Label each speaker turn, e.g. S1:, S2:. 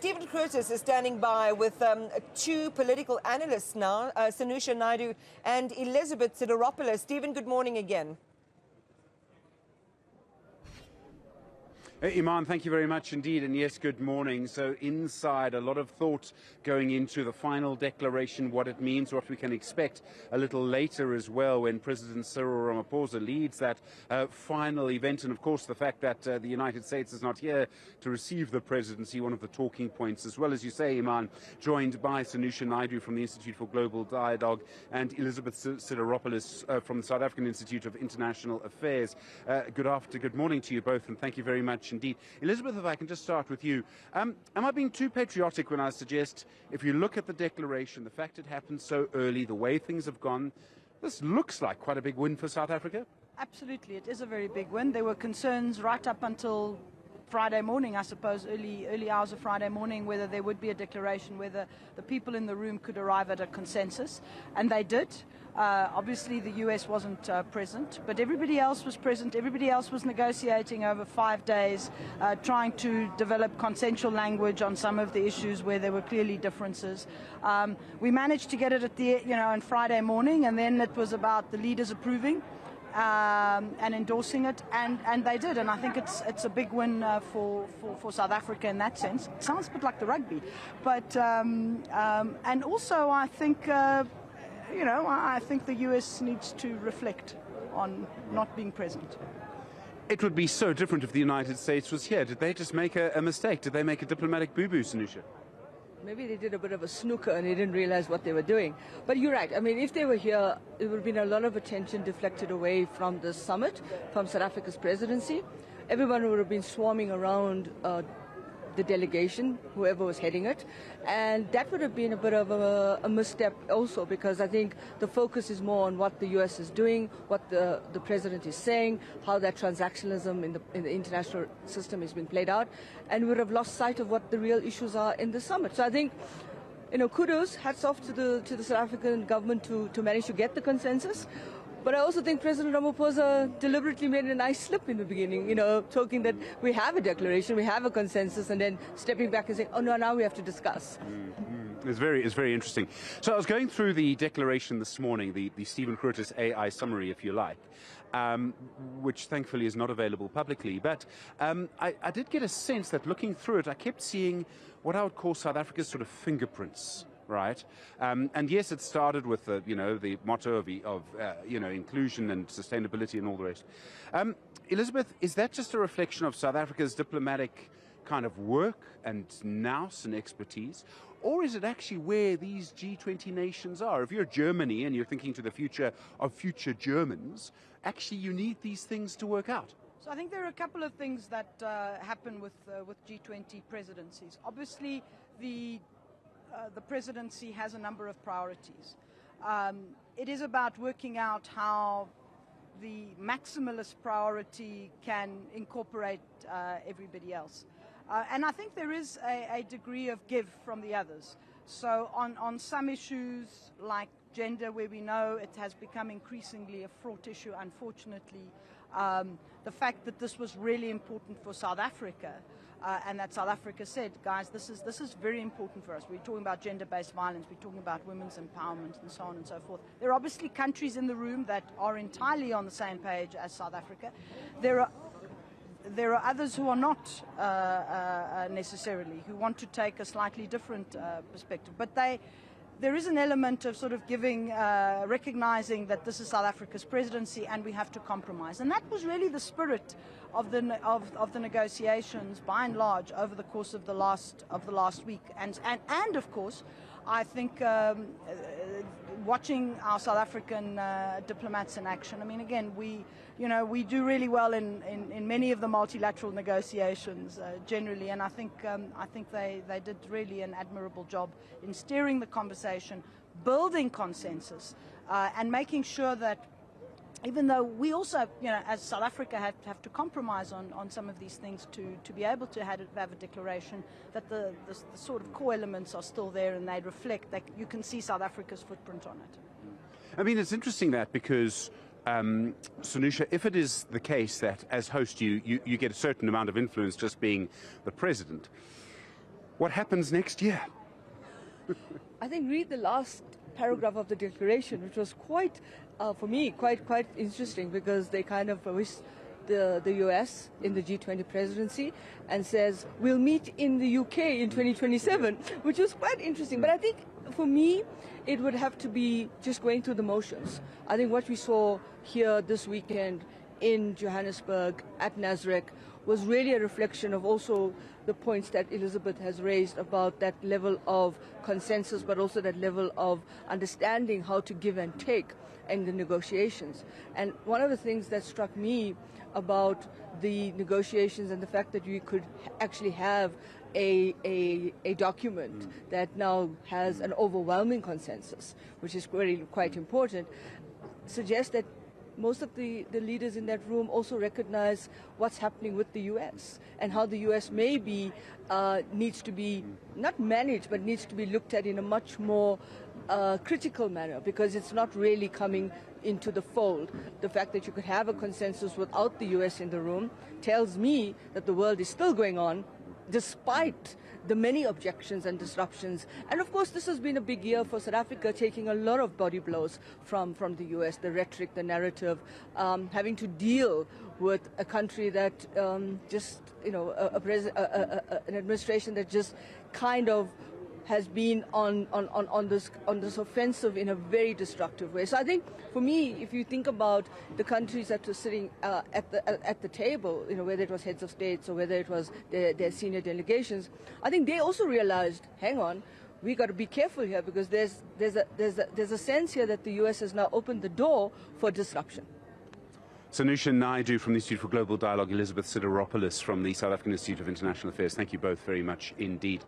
S1: Stephen Curtis is standing by with two political analysts now, Sanusha, Naidu and Elizabeth Sidiropoulos. Stephen, good morning again.
S2: Iman, thank you very much indeed, and yes, good morning. So inside, a lot of thought going into the final declaration, what it means, what we can expect a little later as well when President Cyril Ramaphosa leads that final event, and of course the fact that the United States is not here to receive the presidency, one of the talking points, as well as you say, Iman, joined by Sanusha Naidu from the Institute for Global Dialogue and Elizabeth Sidiropoulos from the South African Institute of International Affairs. Good morning to you both, and thank you very much indeed. Elizabeth, if I can just start with you. Am I being too patriotic when I suggest, if you look at the declaration, the fact it happened so early, the way things have gone, this looks like quite a big win for South Africa?
S3: Absolutely, it is a very big win. There were concerns right up until Friday morning, I suppose, early hours of Friday morning, whether there would be a declaration, whether the people in the room could arrive at a consensus, and they did. Obviously, the US wasn't present, but everybody else was present. Everybody else was negotiating over 5 days, trying to develop consensual language on some of the issues where there were clearly differences. We managed to get it at the, on Friday morning, and then it was about the leaders approving and endorsing it, and they did, and I think it's a big win for South Africa in that sense. It sounds a bit like the rugby, but and also I think I think the US needs to reflect on not being present.
S2: It would be so different if the United States was here. Did they just make a mistake? Did they make a diplomatic boo-boo, Sanusha?
S4: Maybe they did a bit of a snooker and they didn't realize what they were doing. But you're right. I mean, if they were here, it would have been a lot of attention deflected away from the summit, from South Africa's presidency. Everyone would have been swarming around the delegation, whoever was heading it. And that would have been a bit of a misstep also, because I think the focus is more on what the US is doing, what the president is saying, how that transactionalism in the international system is being played out, and we would have lost sight of what the real issues are in the summit. So I think, kudos, hats off to the South African government to manage to get the consensus. But I also think President Ramaphosa deliberately made a nice slip in the beginning, talking that we have a declaration, we have a consensus, and then stepping back and saying, oh no, now we have to discuss.
S2: It's very interesting. So I was going through the declaration this morning, the Stephen Curtis AI summary, if you like, which thankfully is not available publicly. But I did get a sense that looking through it, I kept seeing what I would call South Africa's sort of fingerprints. Right, and yes, it started with the motto of inclusion and sustainability and all the rest. Elizabeth, is that just a reflection of South Africa's diplomatic kind of work and nous and expertise, or is it actually where these G20 nations are? If you're Germany and you're thinking to the future of future Germans, actually you need these things to work out.
S3: So I think there are a couple of things that happen with G20 presidencies. Obviously, the presidency has a number of priorities. It is about working out how the maximalist priority can incorporate everybody else. And I think there is a degree of give from the others. So on some issues like gender, where we know it has become increasingly a fraught issue, unfortunately, the fact that this was really important for South Africa, and that South Africa said, guys, this is very important for us. We're talking about gender-based violence, we're talking about women's empowerment and so on and so forth. There are obviously countries in the room that are entirely on the same page as South Africa. There are others who are not necessarily, who want to take a slightly different perspective. But there is an element of sort of giving, recognizing that this is South Africa's presidency and we have to compromise. And that was really the spirit of the negotiations, by and large, over the course of the last week. And of course, I think watching our South African diplomats in action. I mean, again, we do really well in many of the multilateral negotiations generally, and I think they did really an admirable job in steering the conversation, building consensus, and making sure that, even though we also, as South Africa have to compromise on some of these things to be able to have a declaration, that the sort of core elements are still there and they reflect, that you can see South Africa's footprint on it.
S2: I mean, it's interesting that because, Sanusha, if it is the case that as host you get a certain amount of influence just being the president, What happens next year?
S4: I think read the last paragraph of the declaration, which was quite, for me, quite interesting, because they kind of wish the US in the G20 presidency and says, we'll meet in the UK in 2027, which was quite interesting. But I think for me, it would have to be just going through the motions. I think what we saw here this weekend in Johannesburg at Nasrec was really a reflection of also the points that Elizabeth has raised about that level of consensus, but also that level of understanding how to give and take in the negotiations. And one of the things that struck me about the negotiations and the fact that we could actually have a document that now has an overwhelming consensus, which is really quite important, suggests that most of the leaders in that room also recognize what's happening with the U.S. and how the U.S. maybe needs to be not managed, but needs to be looked at in a much more critical manner, because it's not really coming into the fold. The fact that you could have a consensus without the U.S. in the room tells me that the world is still going on despite the many objections and disruptions. And of course, this has been a big year for South Africa, taking a lot of body blows from the US, the rhetoric, the narrative, having to deal with a country that just, you know, an administration that just kind of has been on this offensive in a very destructive way. So I think, for me, if you think about the countries that were sitting at the table, you know, whether it was heads of states or whether it was their senior delegations, I think they also realized, hang on, we got to be careful here, because there's a sense here that the U.S. has now opened the door for disruption.
S2: Sanusha Naidu from the Institute for Global Dialogue, Elizabeth Sidiropoulos from the South African Institute of International Affairs. Thank you both very much indeed.